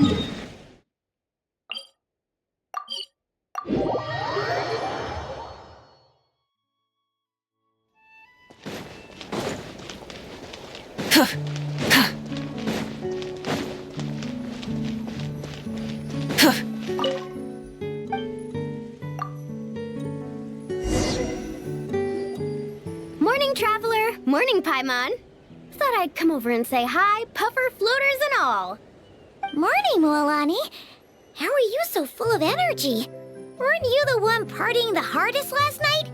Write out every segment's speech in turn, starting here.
Morning, traveler. Morning, Paimon. Thought I'd come over and say hi, puffer, floaters, and all. Morning, Mualani. How are you so full of energy? Weren't you the one partying the hardest last night?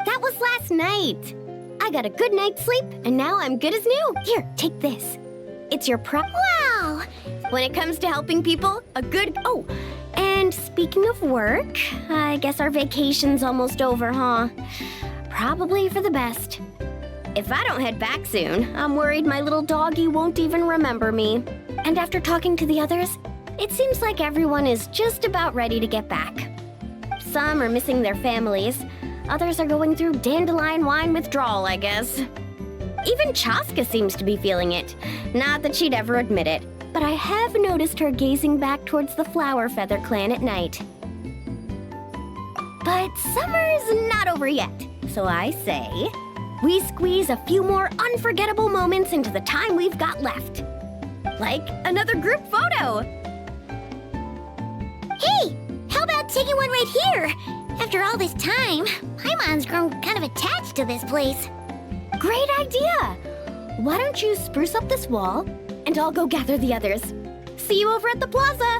That was last night. I got a good night's sleep, and now I'm good as new. Here, take this. It's your Wow! When it comes to helping people, a good... Oh, and speaking of work, I guess our vacation's almost over, huh? Probably for the best. If I don't head back soon, I'm worried my little doggy won't even remember me. And after talking to the others, it seems like everyone is just about ready to get back. Some are missing their families. Others are going through dandelion wine withdrawal, I guess. Even Chaska seems to be feeling it. Not that she'd ever admit it, but I have noticed her gazing back towards the Flower Feather clan at night. But summer's not over yet, so I say, we squeeze a few more unforgettable moments into the time we've got left. Like another group photo. Hey, how about taking one right here? After all this time, Paimon's grown kind of attached to this place. Great idea! Why don't you spruce up this wall, and I'll go gather the others. See you over at the plaza!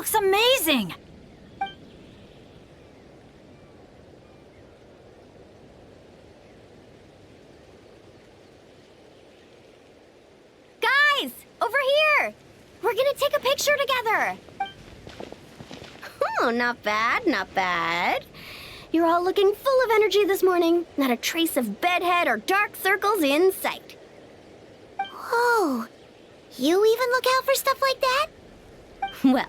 looks amazing! Guys, over here! We're gonna take a picture together! Oh, not bad, not bad. You're all looking full of energy this morning. Not a trace of bedhead or dark circles in sight. Whoa. You even look out for stuff like that? Well,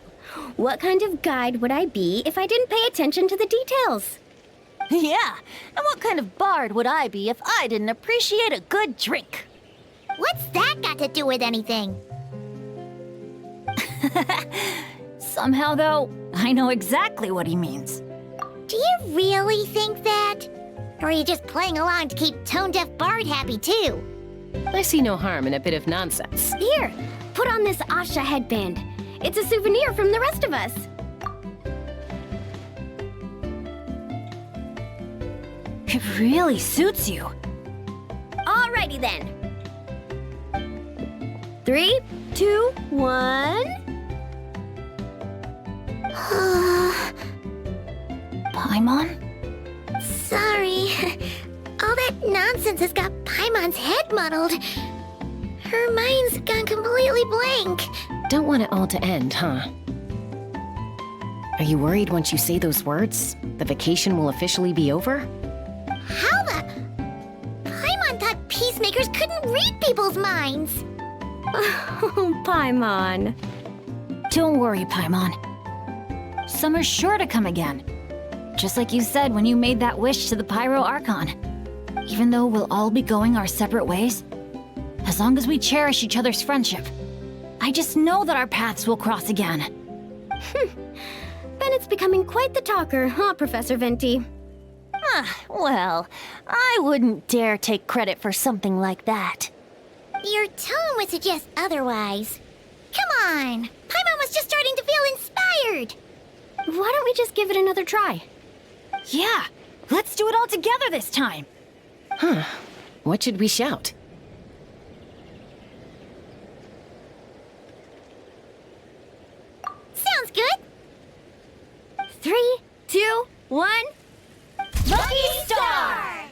what kind of guide would I be if I didn't pay attention to the details? Yeah, and what kind of bard would I be if I didn't appreciate a good drink? What's that got to do with anything? Somehow, though, I know exactly what he means. Do you really think that? Or are you just playing along to keep tone-deaf Bard happy, too? I see no harm in a bit of nonsense. Here, put on this Asha headband. It's a souvenir from the rest of us. It really suits you. Alrighty then. 3, 2, 1. Paimon? Sorry. All that nonsense has got Paimon's head muddled. Her mind's gone completely blank. Don't want it all to end, huh? Are you worried once you say those words, the vacation will officially be over? How the... Paimon thought peacemakers couldn't read people's minds. Oh, Paimon. Don't worry, Paimon. Summer's sure to come again. Just like you said when you made that wish to the Pyro Archon. Even though we'll all be going our separate ways, as long as we cherish each other's friendship, I just know that our paths will cross again. Bennett's becoming quite the talker, huh, Professor Venti? Well, I wouldn't dare take credit for something like that. Your tone would suggest otherwise. Come on! Paimon was just starting to feel inspired! Why don't we just give it another try? Yeah, let's do it all together this time. Huh. What should we shout? Sounds good! 3, 2, 1. Lucky Star!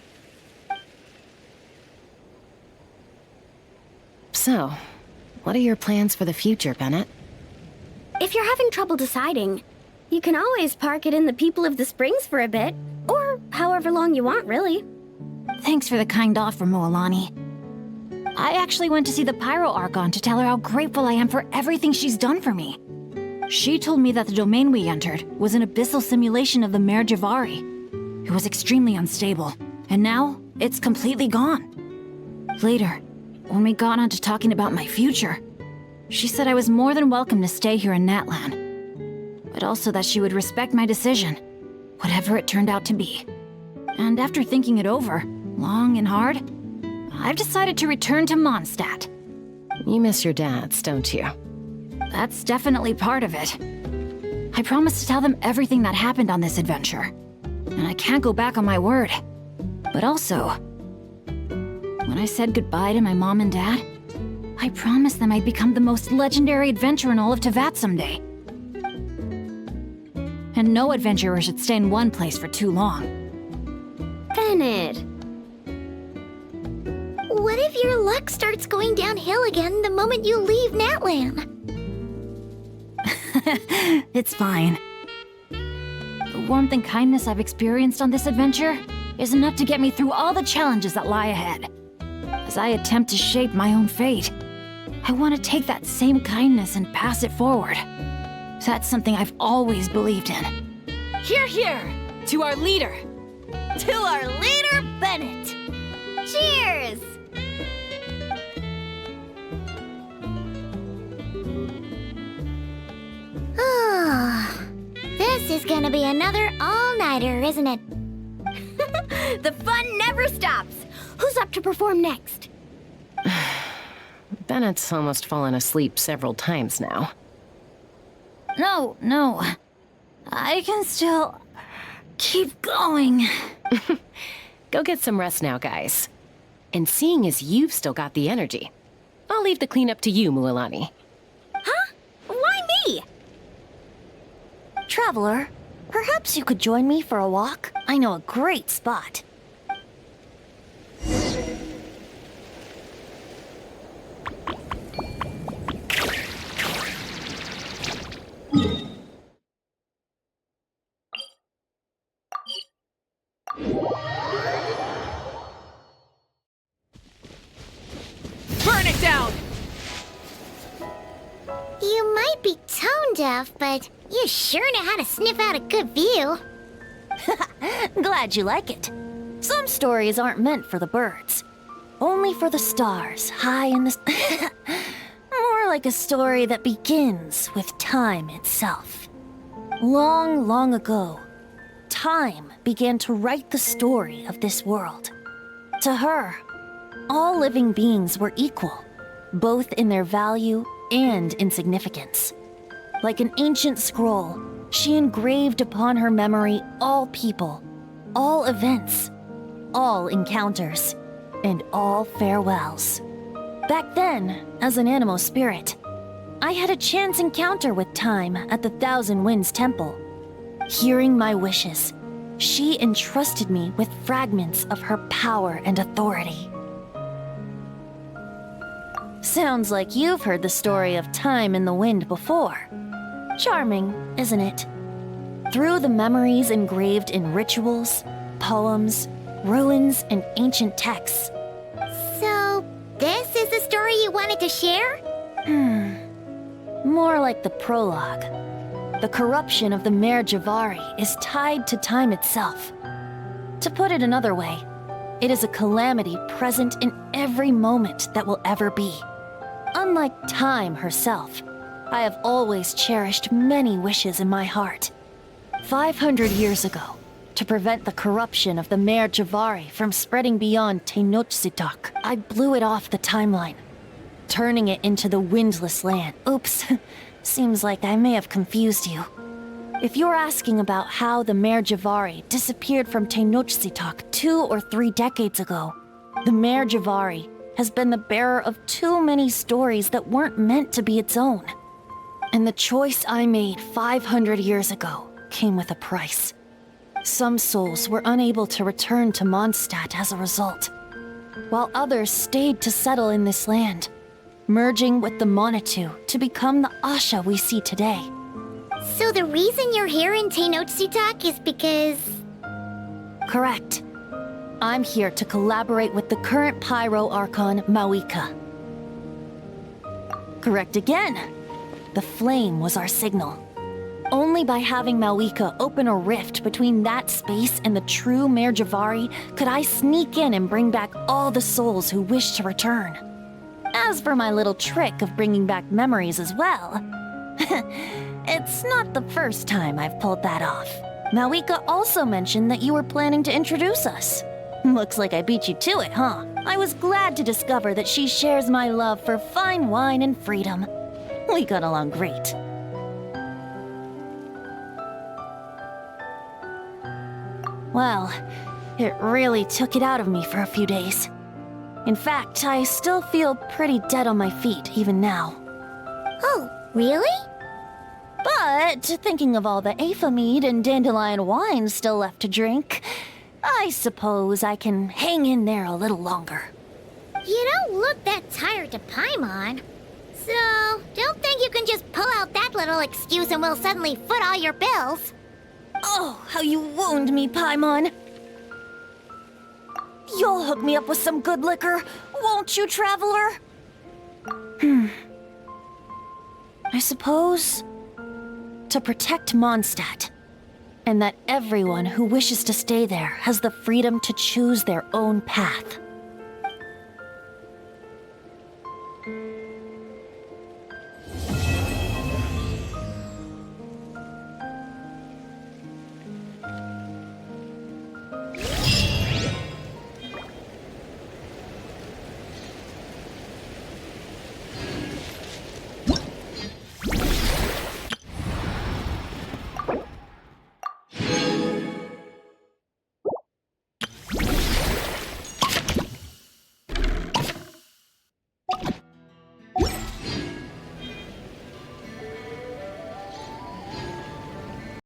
So, what are your plans for the future, Bennett? If you're having trouble deciding, you can always park it in the People of the Springs for a bit. Or however long you want, really. Thanks for the kind offer, Moalani. I actually went to see the Pyro Archon to tell her how grateful I am for everything she's done for me. She told me that the domain we entered was an abyssal simulation of the Mare Javari. It was extremely unstable, and now it's completely gone. Later, when we got on to talking about my future, she said I was more than welcome to stay here in Natlan, but also that she would respect my decision, whatever it turned out to be. And after thinking it over, long and hard, I've decided to return to Mondstadt. You miss your dads, don't you? That's definitely part of it. I promised to tell them everything that happened on this adventure, and I can't go back on my word. But also, when I said goodbye to my mom and dad, I promised them I'd become the most legendary adventurer in all of Teyvat someday. And no adventurer should stay in one place for too long. Bennett. What if your luck starts going downhill again the moment you leave Natlan? It's fine. The warmth and kindness I've experienced on this adventure is enough to get me through all the challenges that lie ahead. As I attempt to shape my own fate, I want to take that same kindness and pass it forward. That's something I've always believed in. Hear, hear! To our leader! To our leader, Bennett! Cheers! This is gonna be another all-nighter, isn't it? The fun never stops. Who's up to perform next? Bennett's almost fallen asleep several times now. No. I can still keep going. Go get some rest now, guys. And seeing as you've still got the energy, I'll leave the cleanup to you, Mualani. Huh? Why me? Traveler, perhaps you could join me for a walk? I know a great spot. Burn it down! You might be tone deaf, but you sure know how to sniff out a good view. Glad you like it. Some stories aren't meant for the birds. Only for the stars, high in the... More like a story that begins with time itself. Long, long ago, time began to write the story of this world. To her, all living beings were equal, both in their value and in significance. Like an ancient scroll, she engraved upon her memory all people, all events, all encounters, and all farewells. Back then, as an animal spirit, I had a chance encounter with time at the Thousand Winds Temple. Hearing my wishes, she entrusted me with fragments of her power and authority. Sounds like you've heard the story of time in the wind before. Charming, isn't it? Through the memories engraved in rituals, poems, ruins, and ancient texts. So, this is the story you wanted to share? More like the prologue. The corruption of the Mare Javari is tied to time itself. To put it another way, it is a calamity present in every moment that will ever be. Unlike time herself, I have always cherished many wishes in my heart. 500 years ago, to prevent the corruption of the Mare Javari from spreading beyond Tenochtitlán, I blew it off the timeline, turning it into the Windless Land. Oops, seems like I may have confused you. If you're asking about how the Mare Javari disappeared from Tenochtitlán 2 or 3 decades ago, the Mare Javari has been the bearer of too many stories that weren't meant to be its own. And the choice I made 500 years ago came with a price. Some souls were unable to return to Mondstadt as a result, while others stayed to settle in this land, merging with the Monitu to become the Asha we see today. So the reason you're here in Tenochtitlán is because... Correct. I'm here to collaborate with the current Pyro Archon, Mawika. Correct again. The flame was our signal. Only by having Mawika open a rift between that space and the true Mare Javari could I sneak in and bring back all the souls who wish to return. As for my little trick of bringing back memories as well, it's not the first time I've pulled that off. Mawika also mentioned that you were planning to introduce us. Looks like I beat you to it, huh? I was glad to discover that she shares my love for fine wine and freedom. We got along great. Well, it really took it out of me for a few days. In fact, I still feel pretty dead on my feet even now. Oh, really? But thinking of all the Aether mead and dandelion wine still left to drink, I suppose I can hang in there a little longer. You don't look that tired to Paimon. So, don't think you can just pull out that little excuse and we'll suddenly foot all your bills. Oh, how you wound me, Paimon. You'll hook me up with some good liquor, won't you, Traveler? I suppose... to protect Mondstadt, and that everyone who wishes to stay there has the freedom to choose their own path.